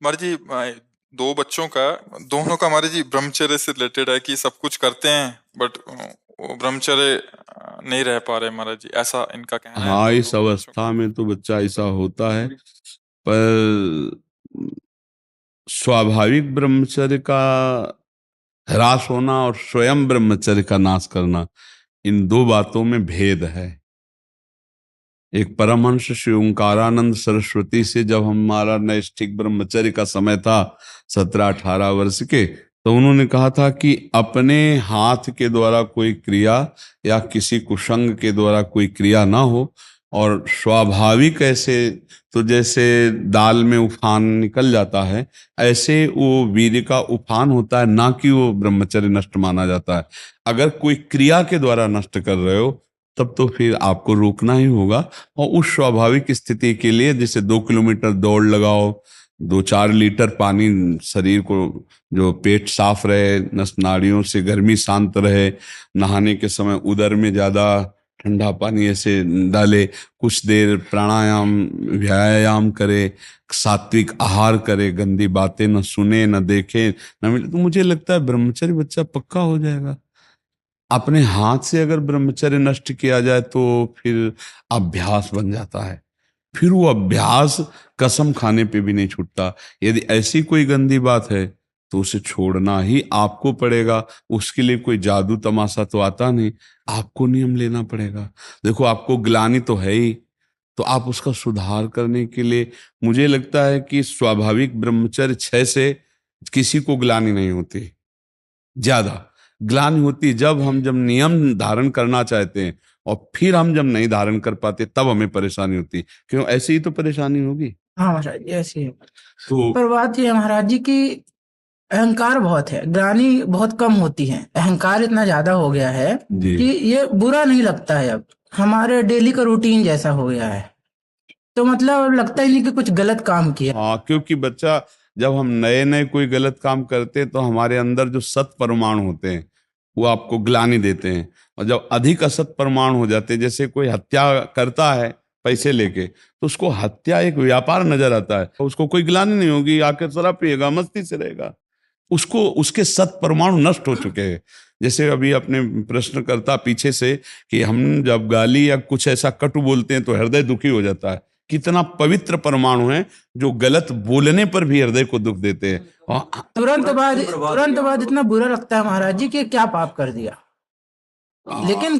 हमारे जी 2 बच्चों का, दोनों का हमारे जी ब्रह्मचर्य से रिलेटेड है कि सब कुछ करते हैं बट वो ब्रह्मचर्य नहीं रह पा रहे महाराज जी, ऐसा इनका कहना है हाँ, इस दोनों बच्चों अवस्था में तो बच्चा ऐसा होता है, पर स्वाभाविक ब्रह्मचर्य का ह्रास होना और स्वयं ब्रह्मचर्य का नाश करना, इन दो बातों में भेद है। एक परमहंस श्री ओंकारानंद सरस्वती से जब हमारा नैष्ठिक ब्रह्मचर्य का समय था 17-18 वर्ष के, तो उन्होंने कहा था कि अपने हाथ के द्वारा कोई क्रिया या किसी कुसंग के द्वारा कोई क्रिया ना हो, और स्वाभाविक ऐसे, तो जैसे दाल में उफान निकल जाता है, ऐसे वो वीर्य का उफान होता है, ना कि वो ब्रह्मचर्य नष्ट माना जाता है। अगर कोई क्रिया के द्वारा नष्ट कर रहे हो, तब तो फिर आपको रोकना ही होगा। और उस स्वाभाविक स्थिति के लिए जैसे 2 किलोमीटर दौड़ लगाओ, 2-4 लीटर पानी शरीर को, जो पेट साफ रहे, नस नाड़ियों से गर्मी शांत रहे, नहाने के समय उदर में ज्यादा ठंडा पानी ऐसे डाले, कुछ देर प्राणायाम व्यायाम करे, सात्विक आहार करे, गंदी बातें न सुने न देखे न मिले, तो मुझे लगता है ब्रह्मचर्य बच्चा पक्का हो जाएगा। अपने हाथ से अगर ब्रह्मचर्य नष्ट किया जाए तो फिर अभ्यास बन जाता है, फिर वो अभ्यास कसम खाने पे भी नहीं छूटता। यदि ऐसी कोई गंदी बात है तो उसे छोड़ना ही आपको पड़ेगा। उसके लिए कोई जादू तमाशा तो आता नहीं, आपको नियम लेना पड़ेगा। देखो, आपको ग्लानि तो है ही, तो आप उसका सुधार करने के लिए, मुझे लगता है कि स्वाभाविक ब्रह्मचर्य 6 से किसी को ग्लानि नहीं होती। ज्यादा ग्लानि होती जब नियम धारण करना चाहते हैं, और फिर हम जब नहीं धारण कर पाते तब हमें परेशानी होती। क्यों? ऐसी ही तो परेशानी होगी। हाँ महाराज जी, ऐसी है। तो पर बात ये है महाराज जी की अहंकार बहुत है, ग्लानि बहुत कम होती है। अहंकार इतना ज्यादा हो गया है जी, कि ये बुरा नहीं लगता है, अब हमारे डेली का रूटीन जैसा हो गया है। तो मतलब लगता ही नहीं कि कुछ गलत काम किया। हाँ, क्योंकि बच्चा, जब हम नए नए कोई गलत काम करते हैं तो हमारे अंदर जो सत परमाणु होते हैं वो आपको ग्लानि देते हैं, और जब अधिक असत परमाणु हो जाते हैं, जैसे कोई हत्या करता है पैसे लेके, तो उसको हत्या एक व्यापार नजर आता है, उसको कोई ग्लानि नहीं होगी, आके शराब पिएगा, मस्ती से रहेगा। उसको उसके सत परमाणु नष्ट हो चुके हैं। जैसे अभी अपने प्रश्न करता पीछे से कि हम जब गाली या कुछ ऐसा कटु बोलते हैं तो हृदय दुखी हो जाता है, कितना पवित्र परमाणु है जो गलत बोलने पर भी हृदय को दुख देते हैं। और तुरंत बाद इतना बुरा लगता है महाराज जी कि क्या पाप कर दिया। लेकिन